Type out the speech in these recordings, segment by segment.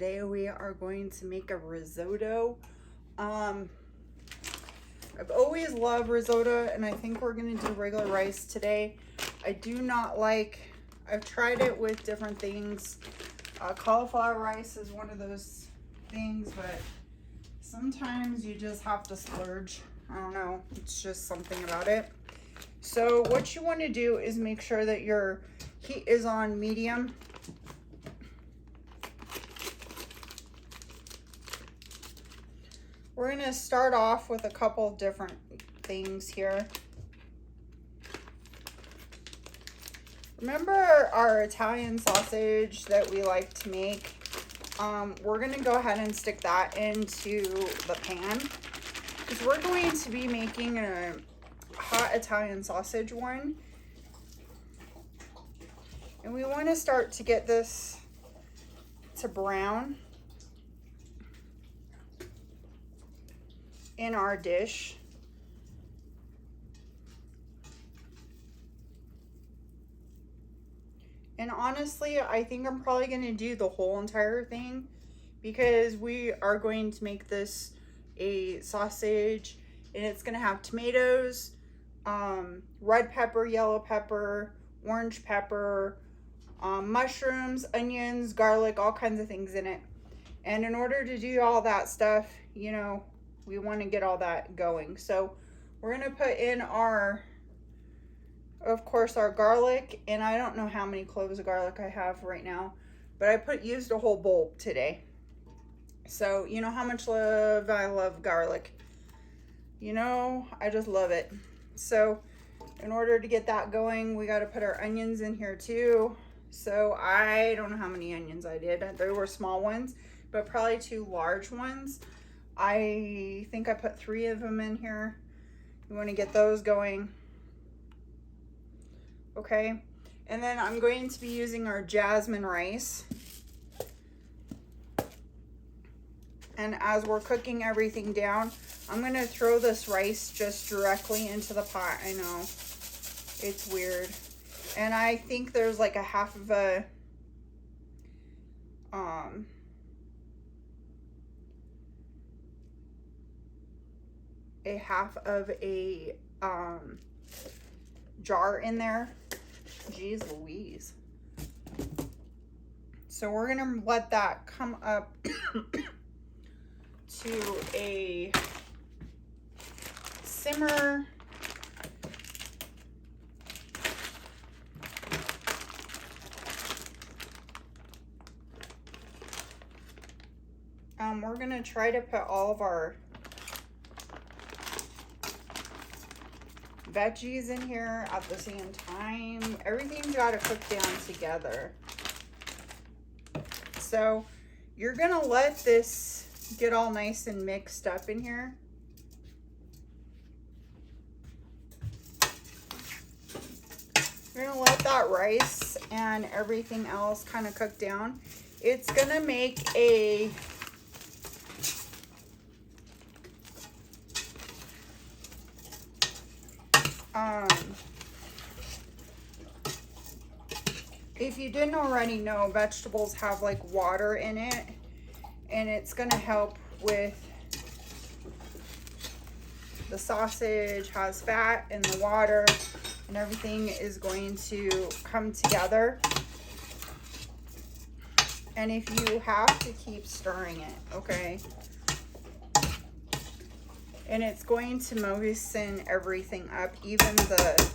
today we are going to make a risotto. I've always loved risotto, and I think we're going to do regular rice today. I do not like, I've tried it with different things. Cauliflower rice is one of those things, but sometimes you just have to splurge. I don't know, it's just something about it. So what you want to do is make sure that your heat is on medium. We're going to start off with a couple of different things here. Remember our Italian sausage that we like to make? We're going to go ahead and stick that into the pan because we're going to be making a hot Italian sausage one. And we want to start to get this to brown in our dish. And honestly, I think I'm probably going to do the whole entire thing because we are going to make this a sausage, and it's going to have tomatoes, red pepper, yellow pepper, orange pepper, mushrooms, onions, garlic, all kinds of things in it. And in order to do all that stuff, you know, we want to get all that going. So we're going to put in our, of course, our garlic, and I don't know how many cloves of garlic I have right now, but I used a whole bowl today. So you know how much I love garlic. You know, I just love it. So in order to get that going, we got to put our onions in here too. So I don't know how many onions I did. There were small ones, but probably 2 large ones. I think I put 3 of them in here. You want to get those going. Okay, and then I'm going to be using our jasmine rice. And as we're cooking everything down, I'm going to throw this rice just directly into the pot. I know, it's weird. And I think there's like a half of a, jar in there. Jeez Louise. So we're gonna let that come up to a simmer. We're gonna try to put all of our veggies in here at the same time. Everything's got to cook down together. So you're gonna let this get all nice and mixed up in here. You're gonna let that rice and everything else kind of cook down. It's gonna make a if you didn't already know, vegetables have like water in it, and it's going to help with the sausage has fat and the water, and everything is going to come together. And if you have to keep stirring it, okay? And it's going to moisten everything up, even the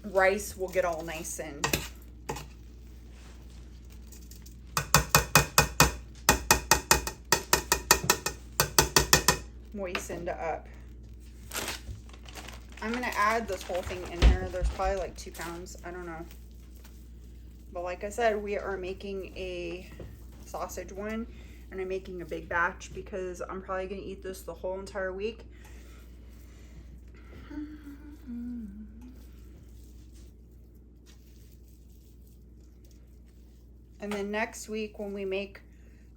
rice will get all nice and moistened up. I'm going to add this whole thing in here. There's probably like 2 pounds. I don't know. But like I said, we are making a sausage one, and I'm making a big batch because I'm probably going to eat this the whole entire week. And then next week when we make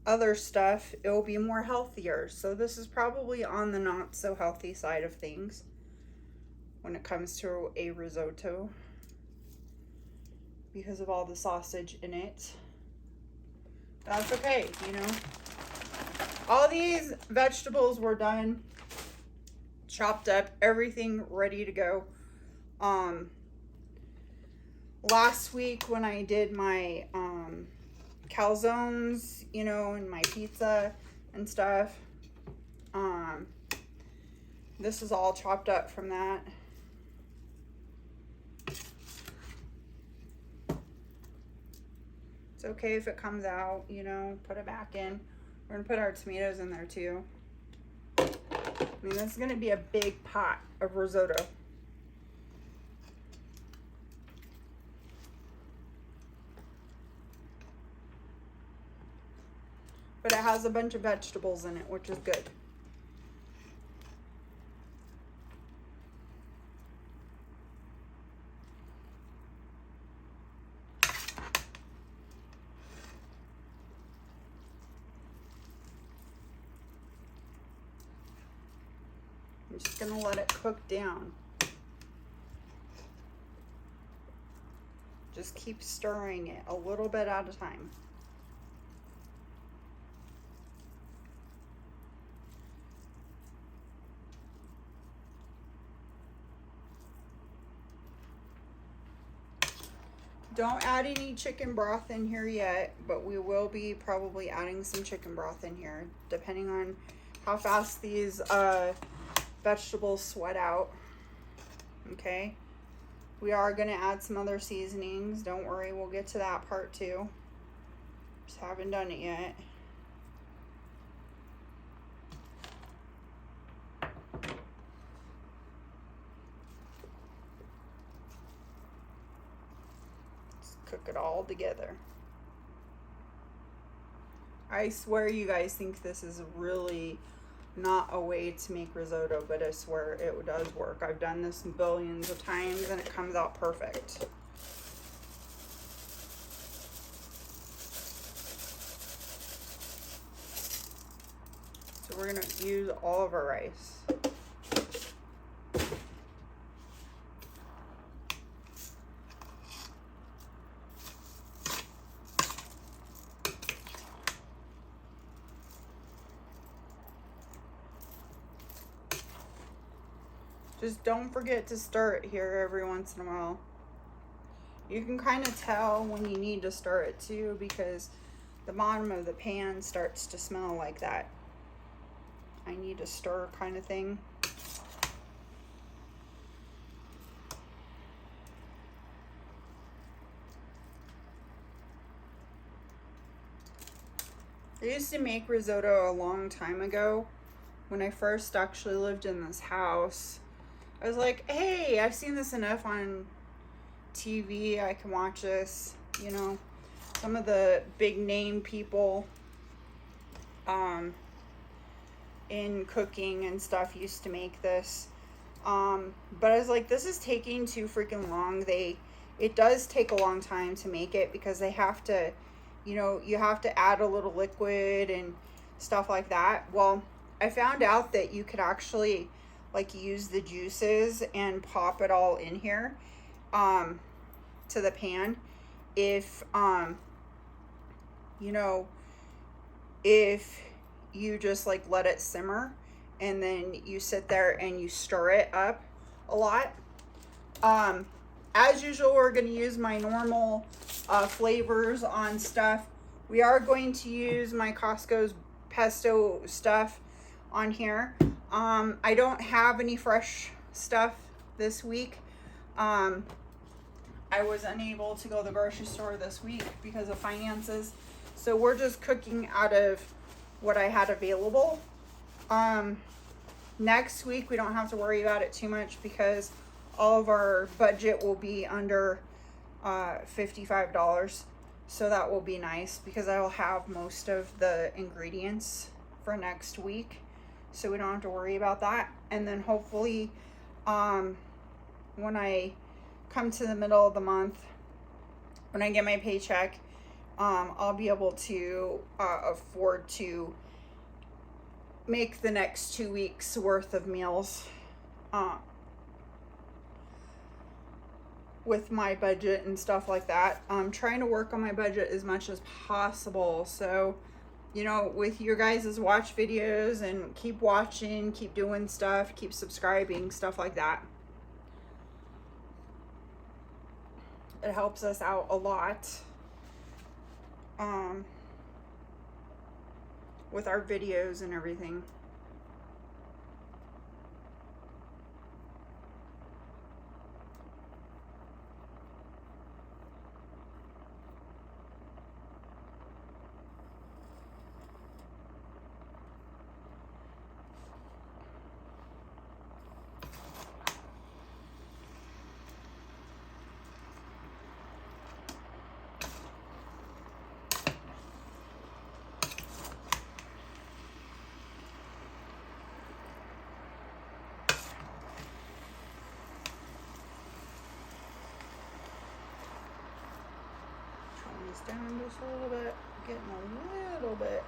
other stuff, it will be more healthier. So this is probably on the not so healthy side of things when it comes to a risotto. because of all the sausage in it. That's okay, you know. All these vegetables were done, chopped up, everything ready to go. Last week when I did my calzones, you know, and my pizza and stuff, this is all chopped up from that. It's okay if it comes out, you know, put it back in. We're gonna put our tomatoes in there too. I mean, this is gonna be a big pot of risotto. But it has a bunch of vegetables in it, which is good. I'm just gonna let it cook down. Just keep stirring it a little bit at a time. Don't add any chicken broth in here yet, but we will be probably adding some chicken broth in here, depending on how fast these vegetables sweat out. Okay, we are going to add some other seasonings. Don't worry, we'll get to that part too. Just haven't done it yet. Cook it all together. I swear you guys think this is really not a way to make risotto, but I swear it does work. I've done this billions of times and it comes out perfect. So we're gonna use all of our rice. Just don't forget to stir it here every once in a while. You can kind of tell when you need to stir it too, because the bottom of the pan starts to smell like that I need to stir kind of thing. I used to make risotto a long time ago when I first actually lived in this house. I was like, hey, I've seen this enough on TV. I can watch this. You know, some of the big name people in cooking and stuff used to make this. But I was like, this is taking too freaking long. It does take a long time to make it because they have to, you know, you have to add a little liquid and stuff like that. Well, I found out that you could actually like use the juices and pop it all in here to the pan if you know, if you just like let it simmer and then you sit there and you stir it up a lot. As usual, we're going to use my normal flavors on stuff. We are going to use my Costco's pesto stuff on here. I don't have any fresh stuff this week. I was unable to go to the grocery store this week because of finances. So we're just cooking out of what I had available. Next week, we don't have to worry about it too much because all of our budget will be under $55. So that will be nice because I will have most of the ingredients for next week. So we don't have to worry about that. And then hopefully when I come to the middle of the month, when I get my paycheck, I'll be able to afford to make the next 2 weeks worth of meals. with my budget and stuff like that. I'm trying to work on my budget as much as possible. So, you know, with your guys' watch videos and keep watching, keep doing stuff, keep subscribing, stuff like that. It helps us out a lot with our videos and everything. Down just a little bit, getting a little bit.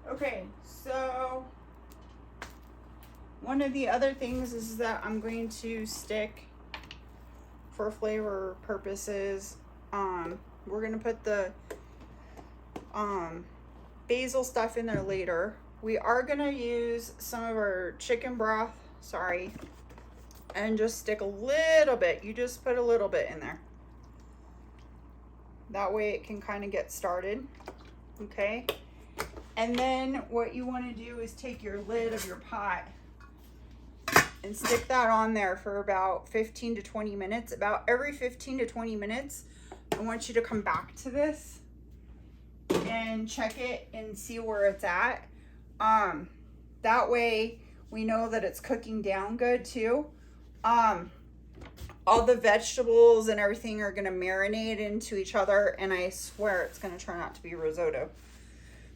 Okay, so one of the other things is that I'm going to stick, for flavor purposes, we're going to put the basil stuff in there later. We are going to use some of our chicken broth, and just stick a little bit. You just put a little bit in there. That way it can kind of get started, okay? And then what you want to do is take your lid of your pot and stick that on there for about 15 to 20 minutes. About every 15 to 20 minutes, I want you to come back to this and check it and see where it's at. That way we know that it's cooking down good too. All the vegetables and everything are going to marinate into each other, and I swear it's going to turn out to be risotto.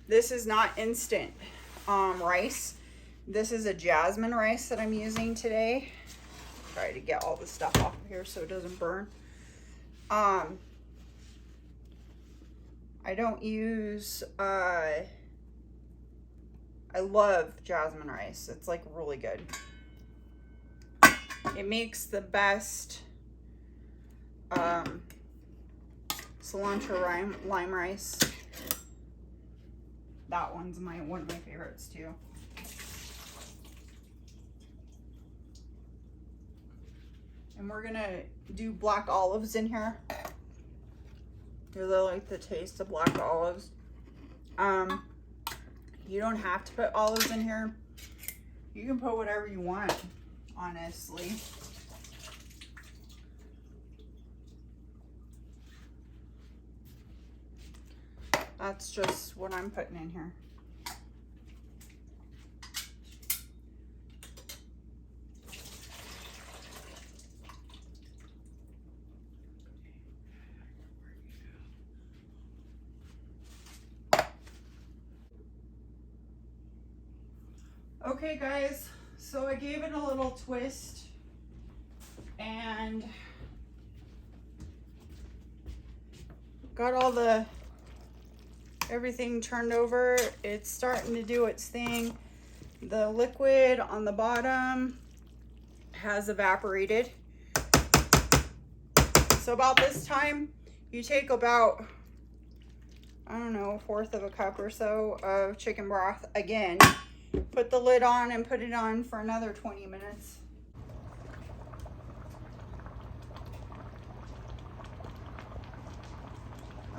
This is not instant rice. This is a jasmine rice that I'm using today. Try to get all the stuff off of here so it doesn't burn. I don't use, I love jasmine rice. It's like really good. It makes the best cilantro lime rice. That one's one of my favorites too. And we're gonna do black olives in here. I really like the taste of black olives. You don't have to put olives in here. You can put whatever you want, honestly. That's just what I'm putting in here. Okay guys, so I gave it a little twist and got all everything turned over. It's starting to do its thing. The liquid on the bottom has evaporated. So about this time, you take about, I don't know, 1/4 of a cup or so of chicken broth again. Put the lid on and put it on for another 20 minutes.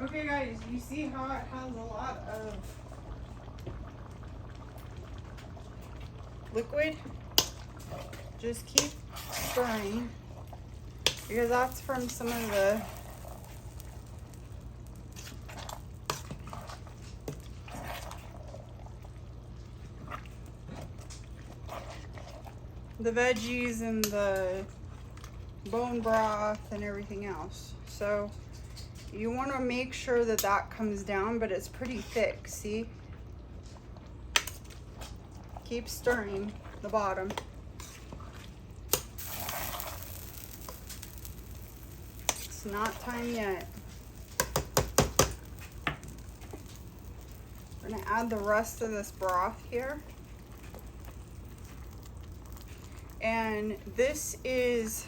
Okay guys, you see how it has a lot of liquid. Just keep stirring because that's from some of the veggies and the bone broth and everything else. So you want to make sure that that comes down, but it's pretty thick, see? Keep stirring the bottom. It's not time yet. We're gonna add the rest of this broth here. And this is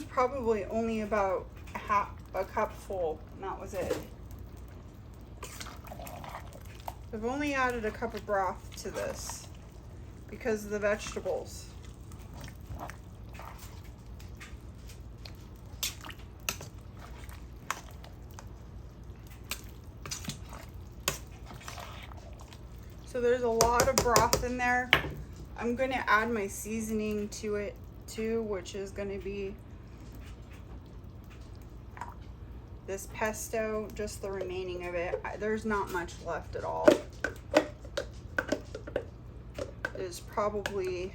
probably only about half a cup full, and that was it. I've only added a cup of broth to this because of the vegetables. So there's a lot of broth in there. I'm going to add my seasoning to it too, which is going to be this pesto, just the remaining of it. There's not much left at all. It's probably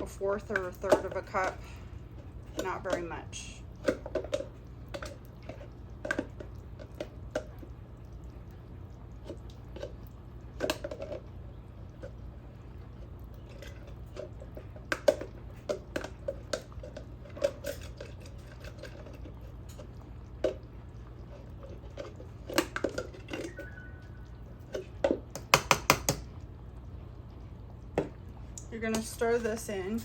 a fourth or a third of a cup, not very much. You're going to stir this in.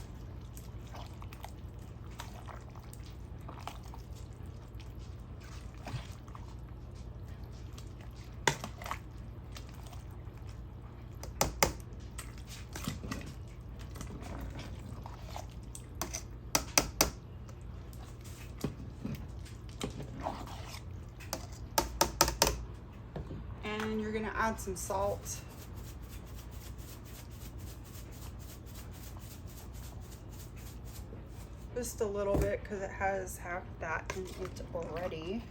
And you're going to add some salt. Just a little bit because it has half that in it already.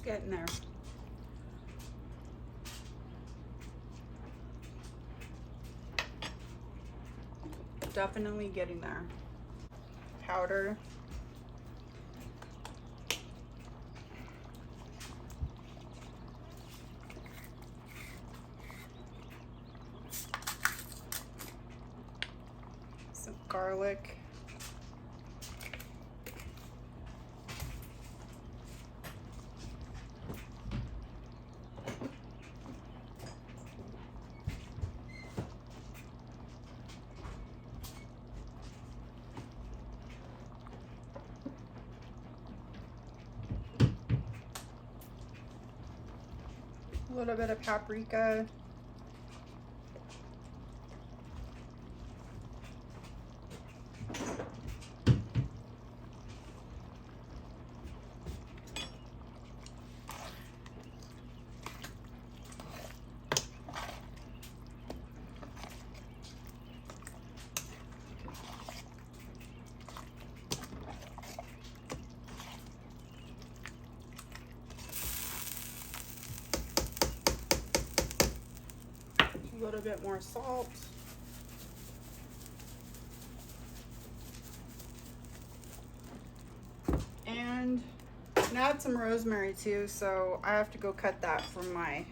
Getting there. Definitely getting there. Powder. Some garlic. A little bit of paprika. A little bit more salt. And add some rosemary too, so I have to go cut that from my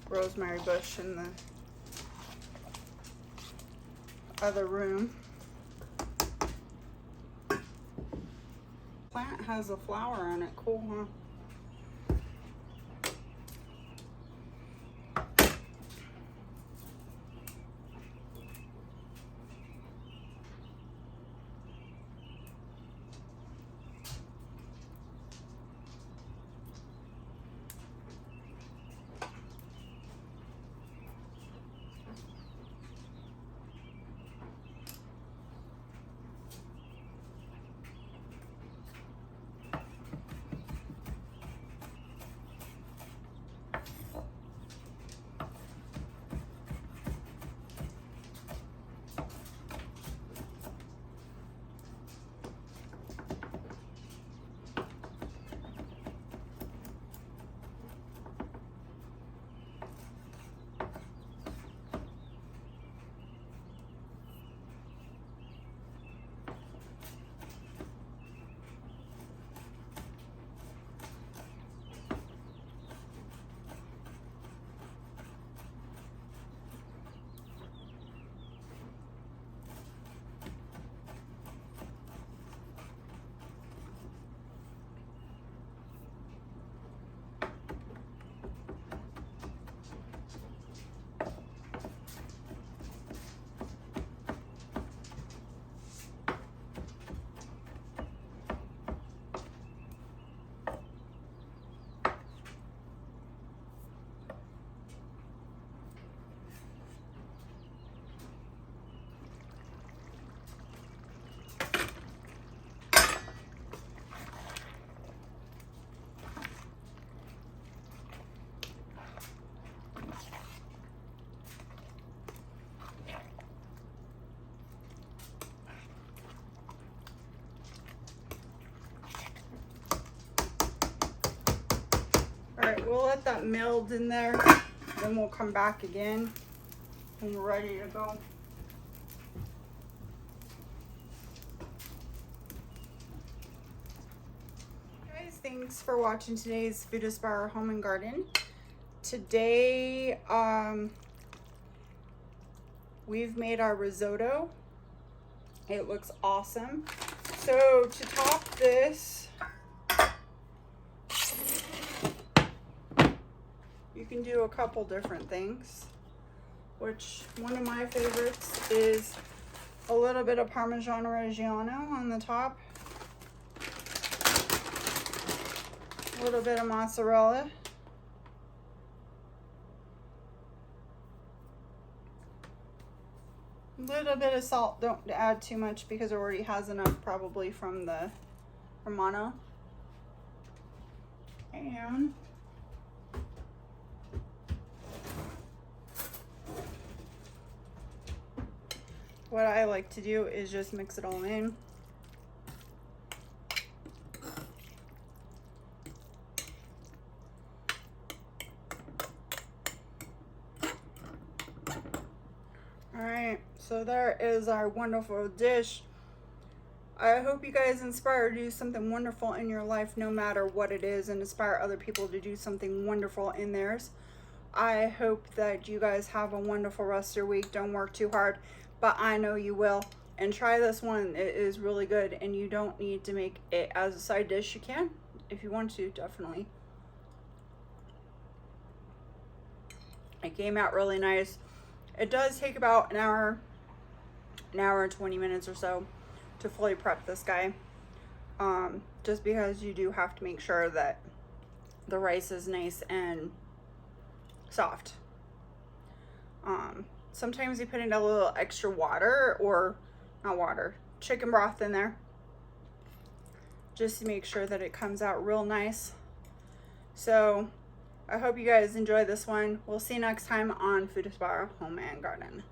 rosemary bush in the other room. Plant has a flower on it. Cool, huh? Alright, we'll let that meld in there, then we'll come back again when we're ready to go. Guys, thanks for watching today's Food Aspire Home and Garden. Today, we've made our risotto. It looks awesome. So to top this, you can do a couple different things, which one of my favorites is a little bit of Parmigiano Reggiano on the top, a little bit of mozzarella, a little bit of salt. Don't add too much because it already has enough probably from the Romano, and what I like to do is just mix it all in. Alright, so there is our wonderful dish. I hope you guys inspire to do something wonderful in your life, no matter what it is, and inspire other people to do something wonderful in theirs. I hope that you guys have a wonderful rest of your week. Don't work too hard, but I know you will. And try this one. It is really good, and you don't need to make it as a side dish. You can if you want to, definitely. It came out really nice. It does take about an hour and 20 minutes or so to fully prep this guy. Just because you do have to make sure that the rice is nice and soft. Sometimes you put in a little extra water, or not water, chicken broth in there, just to make sure that it comes out real nice. So I hope you guys enjoy this one. We'll see you next time on Food Aspire Home and Garden.